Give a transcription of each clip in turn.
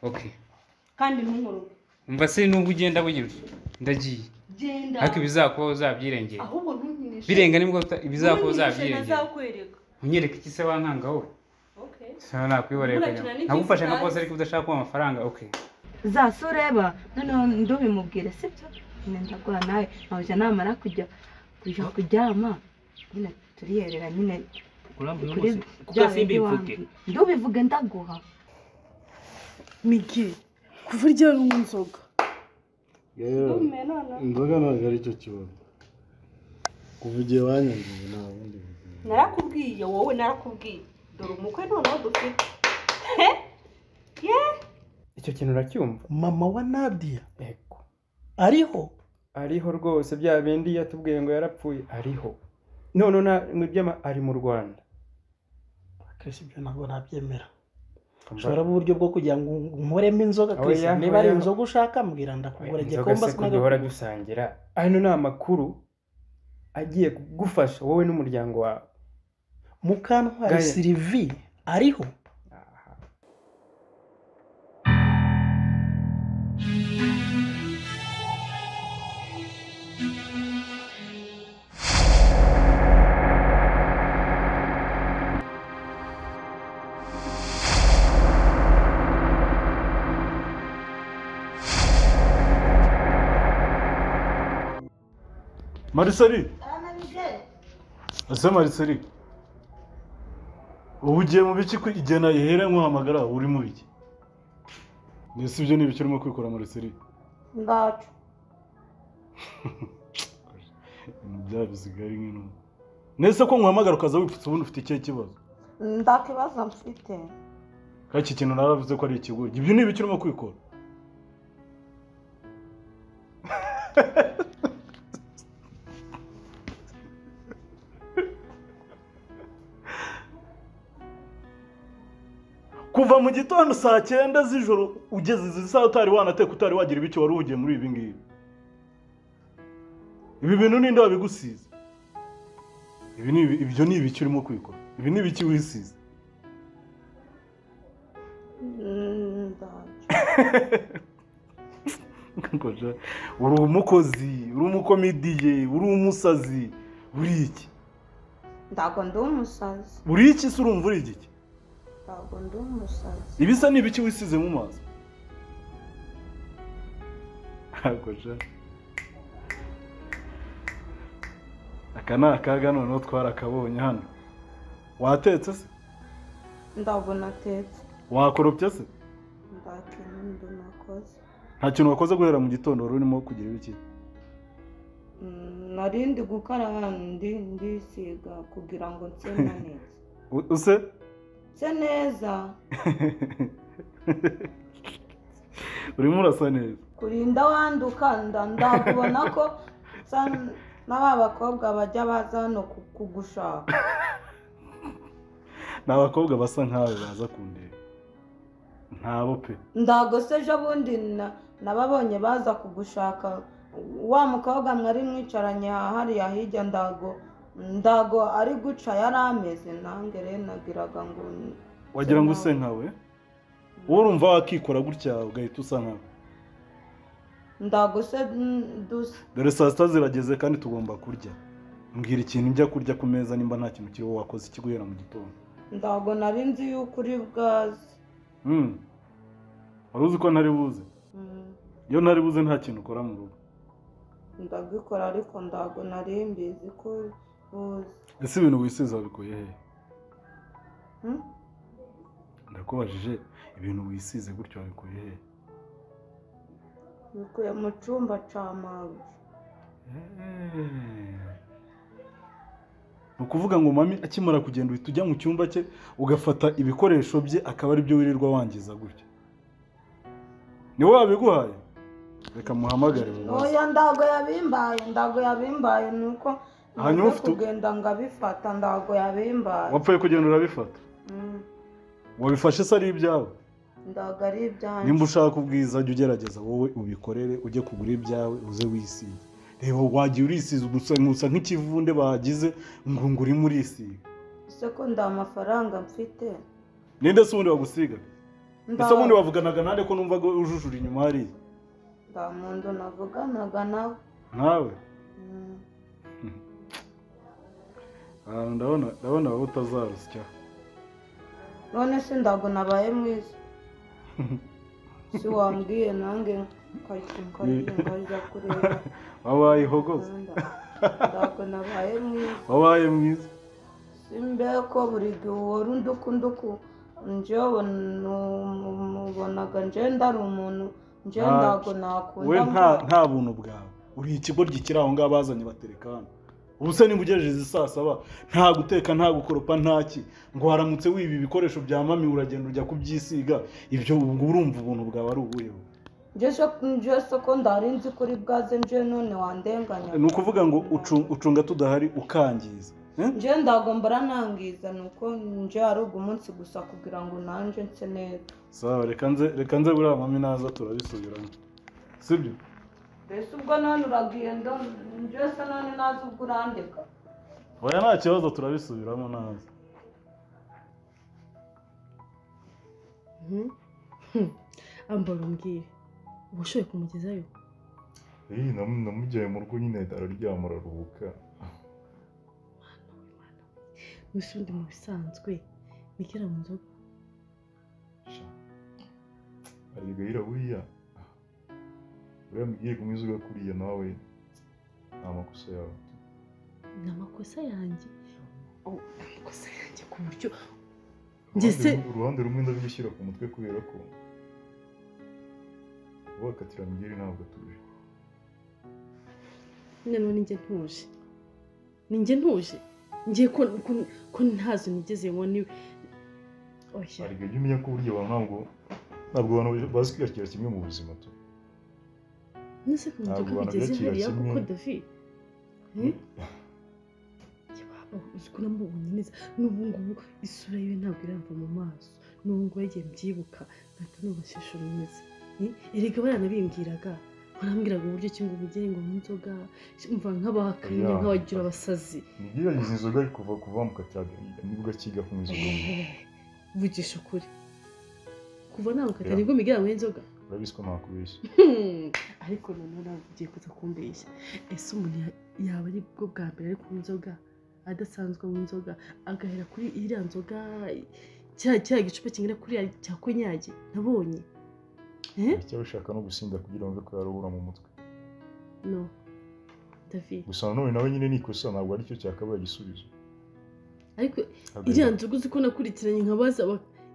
Okay. Kandi ntunkuru. Umva se nubwo ugenda bugira ndagiye. Genda. Ariko ibizakubaho uzabyirengera. Ahubwo ntunyinishe. Birenga nibwo ibizakubaho uzabyirengera. Nazakwereka. Unyereka iki se wankanga wowe? Okay. Sana nakwiboreye kanya. Nagufasha na kose ariko udashaka kuba amafaranga. Okay. Zasureba noneho ndubimubwire sibyo? Ndagura nawe naje namara kujya kuryama. Nyine turiyerera nyine. Kuri kuko simbi mvuge. Ndubivuge ndaguha. Miki kuva rya n'inzoga. Yewe. Inzoga ntabwo ari cyo kibazo. Kuva igihe wanyangiye nta bundi. Narakubwiye wowe narakubwiye. Dore umukwe noneho dufite. Icyo kintu uracyumva? Mama wa Nadia. Ego. Ariho rwose bya bindi yatubwiye ngo yarapfuye ariho. None n'ibyama ari mu Rwanda. Akese ibyo ntabwo nabyemera. Ushobora uburyo bwo kugira ngo nkoremo inzoga kwese niba ari inzoga ushaka mbwira ndakugura gikomba sinagahora dusangira. Hano ni amakuru agiye kugufasha wowe n'umuryango wawe. Mukantwari Serie ariho. Marisari. Ase Marisari. Ubugiye mu biki ko igena yehera nkuhamagara uri mu biki? Nese ibyo nibiki urimo kwikora Marisari? Ndacu. Byabizigari nk'ino. Nese ko nkuhamagara ukaza wipfutse ubundi ufite ikihe kibazo? Ndakibaza mfite. Kaki kintu naravuze ko ari ikigo. Ibyo nibiki urimo kwikora? Kuva mu gitondo saa 9 z'ijoro ugeze izi saa utari wanateka utari wagira ibiki wari ugiye muri ibi ngibi. Ibi bintu ninde wabigusize? Ibyo ni ibiki urimo kwikora? Ibi ni ibiki wisize? Ngoja uri umukozi, uri umukomediye, uri umusazi, uri iki? Ndago ndi umusazi. Uri iki se urumva uri iki? Ndago ndi umusazi. Ibisa ni ibiki wisize mu maso? Ngoja akana akaga none twarakabonye hano. Watetse se? Ndago natetse. Wakoropye se? Ndakintu nakoze. Nta kintu wakoze guhera mu gitondo urimo kugira ibiki? Narindi gukara ndisiga kugira ngo nse neza. Use? Se neza. Urimo urasa neza. Kurinda wanduka ndakubona ko n'aba bakobwa bajya baza hano kugushaka. N'abakobwa basa nkawe baza kundeba. Ntabo pe. Ndago se ejo bundi nababonye baza kugushaka. Wa mukobwa mwari mwicaranye hariya hirya ndago ari guca yari ameze nange rero nagiraga ngo wagira ngo use nkawe. Urumva wakikora gutya ugahita usa nkawe. Ndago se dusa. Dore saa 6 zirageze kandi tugomba kurya. Mbwira ikintu njya kurya ku meza nimba nta kintu kiriho wakoze ikiguhera mu gitondo. Ndago nari nzi yuko uri bwazi. Waruzi ko ntari buze? Iyo ntari buze nta kintu ukora mu rugo. Ndabikora ariko ndago nari mbizi ko buze. Ese ibintu wisize wabikuye he? Ndakubajije ibintu wisize gutyo wabikuye he? Bikuye mu cyumba cy'amazi. Nukuvuga ngo mami akimara kugenda uhita ujya mu cyumba cye ugafata ibikoresho bye akaba ari byo wirirwa wangiza gutyo. Ni wowe wabiguhaye? Reka muhamagare mu maso. Oya ndago yabimbaye nuko hanyuma kugenda ngabifata ndago yabimbaye. Wapfuye kugenda urabifata? Wabifashe se ari ibyawe? Ndago ari ibyawe. Nimba ushaka kubwiza jya ugerageza wowe ubikorere ujye kugura ibyawe uze wisiga. Reba wagiye urisiza gusa nk'ikivunde bagize ngo nguri muri isiga. Se ko nda amafaranga mfite. Ninde se undi wagusiga? ese ubundi wavuganaga nande ko numvaga ujujura inyuma hari nta muntu navuganaga nawe nawe ndabona wowe utazarusya none se ndago nabaye mwiza si wambwiye nange nkajya kureba wabaye ihogoza ndago nabaye mwiza wabaye mwiza simbe ko buri gihe uhora undukunduku njyewe mubonaga njye ndari umuntu njye ndago nakunda we nta buntu bwawe uri ikigoryi kiri aho ngaho bazanye batereka hano ubu se niba ugejeje saa saba nta guteka nta gukoropa ntaki ngo haramutse wiba ibikoresho bya mami uragenda ujya kubyisiga ibyo urumva ubuntu bwawe ari ubuyeho njye soko ndarinzi kuri bwaze njye none wandenganya ni ukuvuga ngo ucunga tudahari ukangiza njye ndagombora nangiza nuko njye ari umunsi gusa kugira ngo nanje nse neza sawa reka nze buriya mami naza turabisubiramo sibyo mbese ubwo none uragiye njye se none nazi ubwo urandeka oya nta kibazo turabisubiramo naza ambara umbwire uba ushoboye kumugezayo namujyaye mu rugo nyine araryama araruhuka gusa undi mu bisanzwe nikera mu nzoga arigahira buriya mugiye kumwiza ugakuriye nawe nta makosa yawe ni amakosa yanjye amakosa yanjye ku buryo uruhande rumwe ndabishyira ku mutwe kubera ko wakatira mugeri ntabwo atuje none ninjye ntuje ngiye ko ntazo nigeze ngo ni oya ariko jya umenya ko burya abantu ntabwo abantu bazi kwiyakira kimwe mu buzima tu nese ko nduka bigeze hariya kuko David uziko namubonye neza n'ubu ngubu isura yiwe ntabwo iramva mu maso n'ubu ngubu yagiye mbyibuka ngahita nubashishura umeze erega baranabimbwiraga barambwiraga uburyo ki ngo ubigere ngo n'inzoga umva nk'abahakanye nk'abagira abasazi nigiragize inzoga ari kuva mu katyaga nibwo akiga kunywa inzoga vugisha ukuri kuva nawe ukatya nibwo migira ngo inzoga urabizi ko ntakubeshya ariko noneho ntabwo ugiye kuza kumbeshya ese umuntu yaba ari bwo bwa mbere ari kunywa inzoga adasanzwe mu nzoga agahera kuri iriya nzoga cya gicupa kingana kuriya cya konyage nabonye icyo bishaka no gusinda kugira ngo ko yaruhura mu mutwe no David gusa none nawe nyine nikosa ntabwo ari cyo cyakabaye igisubizo ariko iriya nzoga uzi ko nakurikiranye nkabaza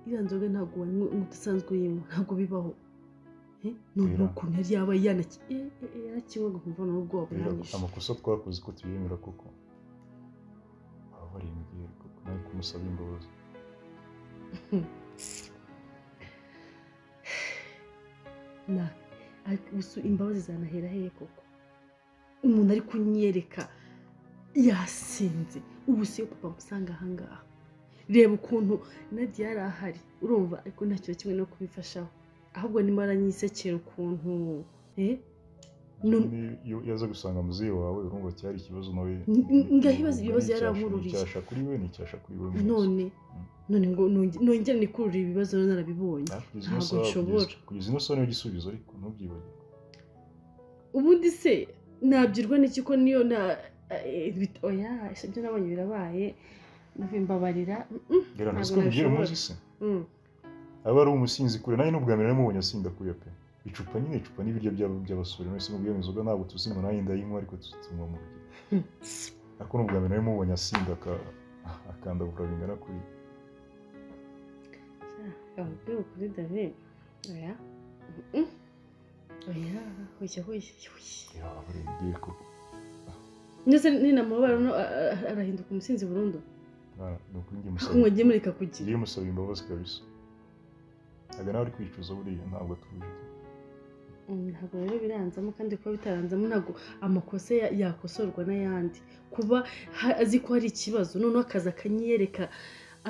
iriya nzoga ntabwo wanywa udasanzwe uyinywa ntabwo bibaho none ukuntu yari yaba yarakinywaga kumva n'ubwoba buranyishe amakosa twakoze ko tuyemera koko bari imbere koko nawe kumusaba imbabazi gusa imbabazi zanahera hehe koko umuntu ari kunyereka yasinze ubu siyo papa usanga ahangaha reba ukuntu NADIA yari ahari urumva ariko ntacyo kimwe no kubifashaho ahubwo nimba aranyisekera ukuntu iyo yaza gusanga muzehe wawe urumva cyari ikibazo nawe ngahibaza ibibazo yaramururiye cyasha kuri we nicyasha kuri we none ngo nongere nikurura ibibazo narabibonye ntabwo nshobora kugeza ino soni y'igisubizo ariko ntubyibagirwe ubundi se nabyirwa n'iki ko niyo oya ibyo nabonye birabaye mbabarira ntabwo nabishobora umuzi se aba ari umusinzi kure nawe n'ubwa mbere namubonye asinda kuya pe icupa n'ibiryo by'abasore mwese mubwiye inzoga ntabwo tuzi ngo nawe ndayinywa ariko tunywa mu rugero ariko n'ubwa mbere namubonye asinda akandagura bingana kuri ababwira kuri David oya ndetse ninamubara arahinduka umusinzi burundu ngiye mureka kugira ngiye musaba imbabazi kabisa ntabwo nawe ari kwicuza buriya ntabwo atuje ntabwo rero biranzamo kandi kuba bitaranzamo ntabwo amakosa yakosorwa n'ayandi kuba azi ko hari ikibazo noneho akaza akanyereka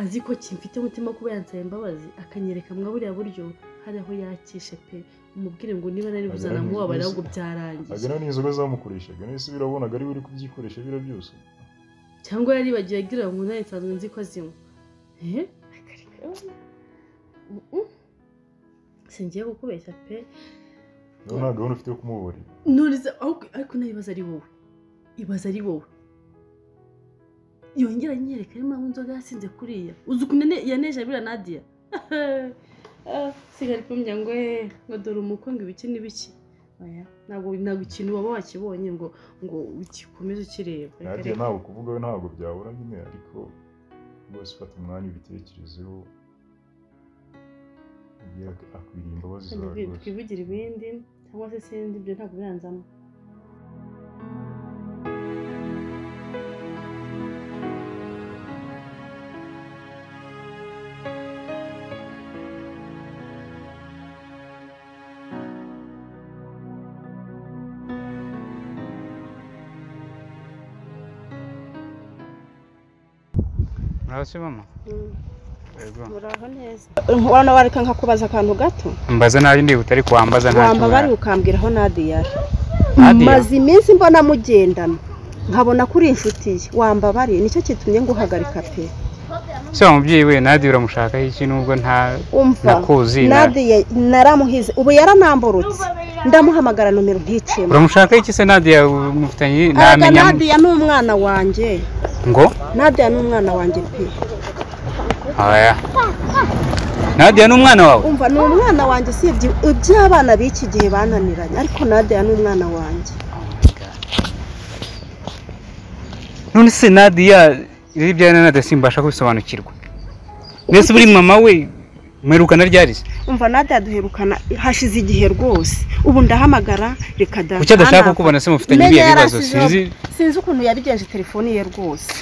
azi ko kimfite umutima kuba yansaba imbabazi akanyereka mwa buriya buryo hari aho yakishe pe umubwire ngo niba nari buzana muwabara ahubwo byarangiye agana n'inzoga zamukoreshaga nese birabonaga ari uri kubyikoresha bira byose cyangwa yari bagiye agira ngo nawe nsanzwe nzi ko azinywa ngiye kukubeshya pe nta gahunda ufite yo kumuburira none ariko nabibaza ari wowe ibaza ari wowe yongera nyereka ari mpamvu inzoga yasinze kuriya uzi ukuntu yaneje abira Nadia sigari kumbya ngo dore umuko ngo ibiki n'ibiki oya ntabwo ikintu waba wakibonye ngo ugikomeze ukireba Nadia ntabwo kuvuga we ntabwo byabura nyine ariko rwose ufata umwanya ubitekerezeho akwiriye imbabazi zawe rwose twivugira ibindi cyangwa se sindi ibyo ntabwo biranzamo Murase mama. Muraho neza. Urabona wareka nkakubaza akantu gato? Mbaza naje ndi utari kwambaza nta. Wamba bari ukambwiraho Nadia. Maze iminsi mbona mugendana. Nkabona kuri inshuti ye. Wamba bari nicyo kitumye nguhagarika pe. Se umubyeyi we Nadia uramushaka iki nubwo nta nakuzi Nadia naramuhize. Ubu yaranamborotse. Ndamuhamagara nomero nticemo. Uramushaka iki se Nadia mufitanye namenya? Nadia n'umwana wanje. Ngo? Nadia n'umwana wanje pe. Aya. Nadia n'umwana wawe? Umva n'umwana wanje sivye iby'abana b'iki gihe bananiranye ariko Nadia n'umwana wanje. None se Nadia iri byana Nadia simbasha kubisobanukirwa. Nese buri mama we mwerukana ryarize? Umva Nadia duherukana hashize igihe rwose. Ubu ndahamagara reka da. Kuki adashaka kubona se mufitanye ibibazo sinzi ukuntu yabigenje telefoni ye rwose.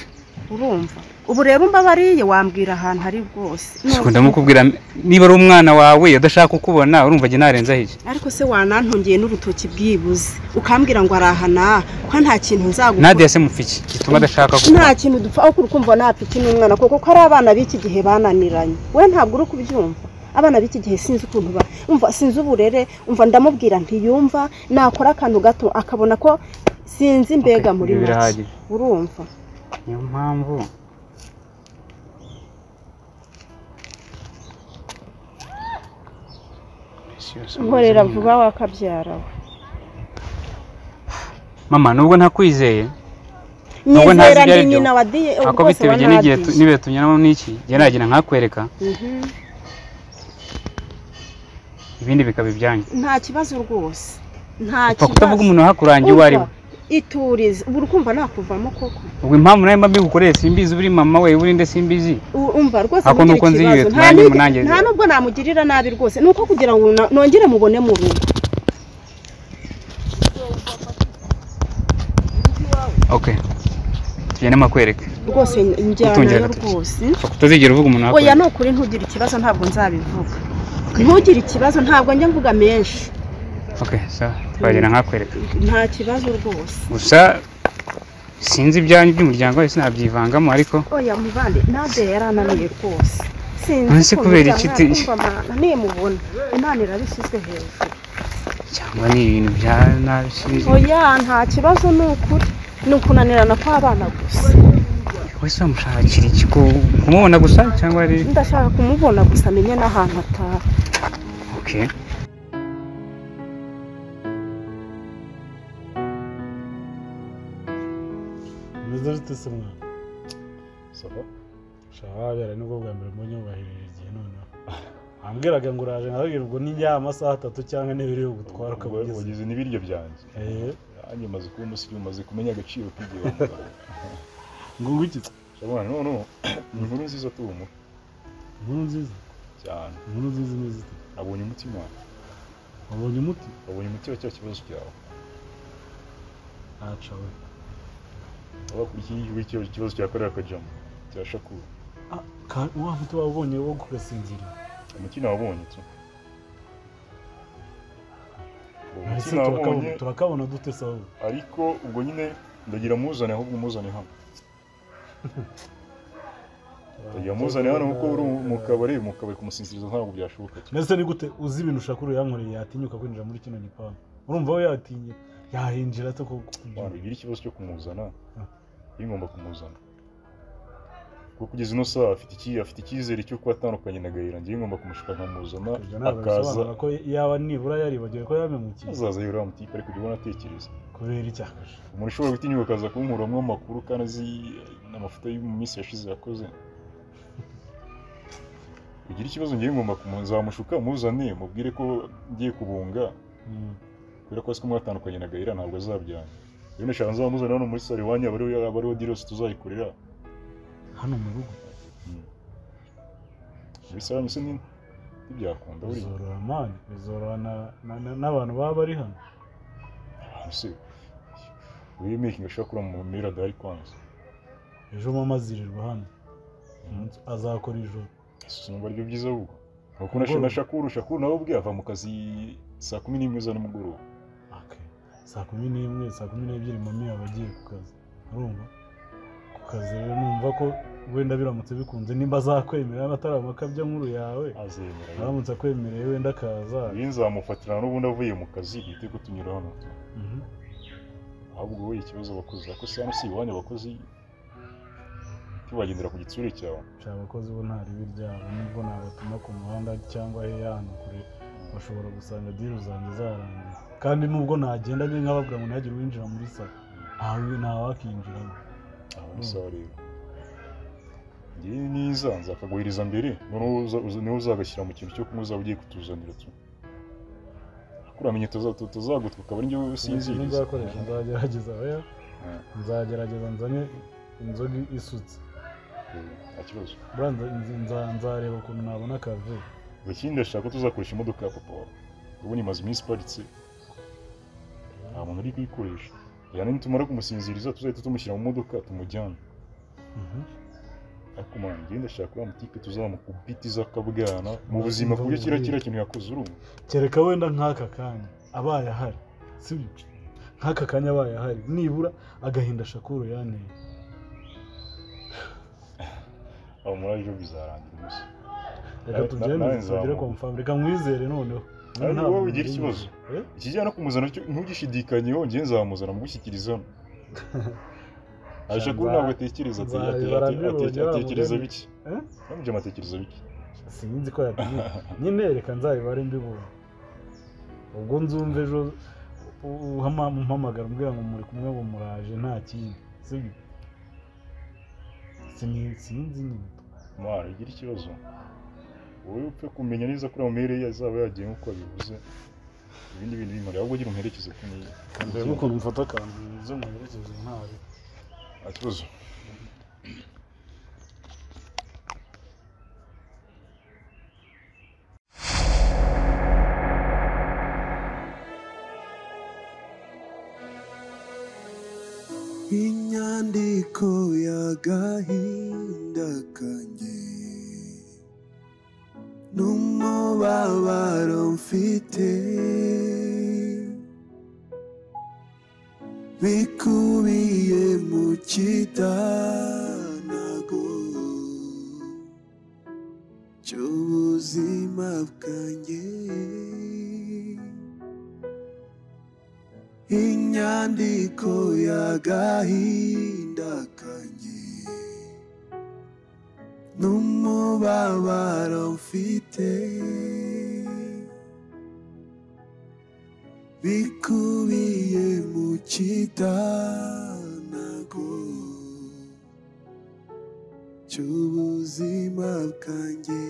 Urumva? Ubu rero mbabariye wambwira ahantu hari rwose. Sikunda mukubwira niba ari umwana wawe adashaka kukubona urumva je narenza hiki. Ariko se wanantongiye n'urutoki bwibuze. Ukambwira ngo arahana ko nta kintu nzagukora. Nadia se mufiki gituma adashaka kubona. Nta kintu dupfa aho kurukumva napiki n'umwana koko ko ari abana b'iki gihe bananiranye. We ntabwo uri kubyumva. Abana b'iki gihe sinzi ukuntu ba. Umva sinzi uburere, umva ndamubwira ntiyumva nakora akantu gato akabona ko sinzi mbega muri make. Urumva? Niyo mpamvu nkorera vuba wakabyara we. Mama nubwo ntakwizeye nubwo ntazi ibyo Nyina wadiye ako bitebye n'igihe nibe tunyana n'iki je nagira nkakwereka ibindi bikaba ibyanye nta kibazo rwose nta kibazo kutavuga umuntu hakurangiye wari we iturize ubu rukumva nakuvamo koko ubwo impamvu nayo mbabi gukoreye simbizi uri mama we uri nde simbizi umva rwose ako nuko nziye nta nubwo namugirira nabi rwose nuko kugira ngo nongere mubone mu rugo. Okay tugene makwereka rwose njyana rwose kutazigera uvuga umuntu oya no kuri ntugira ikibazo ntabwo nzabivuga ntugira ikibazo ntabwo njye mvuga menshi. Okay so twagera nkakwereka nta kibazo rwose gusa sinzi ibyanyu by'umuryango wese nabyivangamo ariko oya muvande Nadia yarananiye rwose sinzi kubera ikiti nimubona Imana irabishyizwe hejuru cyangwa ni ibintu bya nabishize oya nta kibazo n'ukuri nukunanirana kw'abana gusa. Wese amushakira iki kumubona gusa cyangwa ari ndashaka kumubona gusa menye n'ahantu atari. Okay Muzarte semwa saba shahabera nubwo bwa mbere mbonye ubahiririye noneho ambwiraga ngo uraje nkabwira ubwo ni ya amasaha 3 cyangwa n'ibiri gutwara ukabugize n'ibiryo byanjye anye maze kuba umusirimu maze kumenya agaciro k'igihe ngo ngwikitse shabana no inkuru nziza tumu inkuru nziza cyane inkuru nziza neza abonye umutima abonye umuti wa cya kibazo cyawe acawe wakurikiye ikibazo cyakorera akajamo cyashakura wa muti wabonye wo kugasinzira umutima wabonye tu turakabona dute sawa ariko ubwo nyine ndagira muzane ahubwo muzane hano ndagira muzane hano kuko uri mu kabari kumusinziriza ntabwo byashoboka nese ni gute uzi ibintu ushakuru yankoreye yatinyuka kwinjira muri kino gipangu urumva we yatinye yahinjira to ko bigira ikibazo cyo kumuzana ngomba kumuzana kuko kugeza ino saha afite icyizere cyo kuba atandukanye na Gahira ngiye ngomba kumushaka nkamuzana akaza ko yaba nibura yaribagiwe ko yamemukiye azaza yura mutipe ariko ujye ubona atekereza kubera icyakasha umuntu ushobora gutinyuka akaza kunkuramwo amakuru kandi azi n'amafoto yo mu minsi yashize yakoze ugira ikibazo ngiye ngomba kumuzamushuka muzane mubwire ko ngiye kubunga kubera ko azi ko mwatandukanye na Gahira ntabwo azabyanga rero nashaka nzamuzana hano muri Serie wanyu abariho dirose tuzayikorera hano mu rugo bisaba mise ntibyakunda buri bizoroha n'abantu baba bari hano ese uyu making ashaka mu mira dari kwanza ejo mama azirirwa hano azakora ijoro sinumva aribyo byiza ahubwo nuko nashaka shakuru nawe ubwe ava mu kazi saa 11 za nimugoroba saa 11 saa 12 mami aba agiye ku kazi urumva ku kazi rero numva ko wenda biramutse bikunze nimba azakwemera ataramakabya nkuru yawe azemera aramutse akwemereye wenda akaza nzamufatira n'ubundi avuye mu kazi bite ko tunyura hano ahubwo wowe ikibazo abakozi ako se si iwanyu abakozi tubagendera ku gitsure cyawe abakozi bo ntari biryabo nubwo nabatuma ku muhanda cyangwa hano kure bashobora gusanga deal zanjye zarangiye kandi nubwo nagenda nkababwira ngo ntagire winjira muri salo ntawakinjiramo aho rero ngiye niza nzakaguhiriza mbere niwe uzagashyira mu kintu cyo kumuza ugiye kutuzanira tu akuramenye tuzagutwa ukaba ari njye usinziriza nzagerageza nzanye inzoga isutse nta kibazo nzareba ukuntu nabona akazi ikindi ndashaka ko tuzakoresha imodoka ya papa wawe ubundi imaze iminsi iparitse nta muntu uri kuyikoresha yani nitumara kumusinziriza tuzahita tumushyira mu modoka tumujyana ariko mwana ngenda ndashaka ko mutipe tuzamukubitiza akabwana mu buzima ku buryo kiriya kintu yakoze urumva kereka wenda nk'aka kanya abaye ahari sibyo nk'aka kanya abaye ahari nibura agahinda shakuru yanteye aho muri ejo bizarangira umunsi reka tugere confirm reka mwizere noneho wowe ugira ikibazo ikijyana no kumuzana ntugishidikanyeho ngiye nzamuzana mugushyikiriza aje ko ntabwo atekereza atekereza biki ntabwo amatekereza biki sinzi ko yatumye nyine reka nzabibare mbibona ubwo nzumve ejo umpamagara umbwira ngo muri kumwe ngo muraje nta kindi sibyo sinzi nyine mwana ugira ikibazo wowe upfe kumenya neza ko amere yazaba yagiye nk'uko bivuze ibindi bintu bimuri ahubwo gira umperekeze ku niye kandi uko mfata akantu nzo muherekeze ntari akibazo inyandiko y'agahinda kanjye n'umubabaro mfite bikubiye mu kidanago cy'ubuzima bwanjye inyandiko y'agahinda kanjye n'umubabaro mfite bikubiye mu kidanago cy'ubuzima bwanjye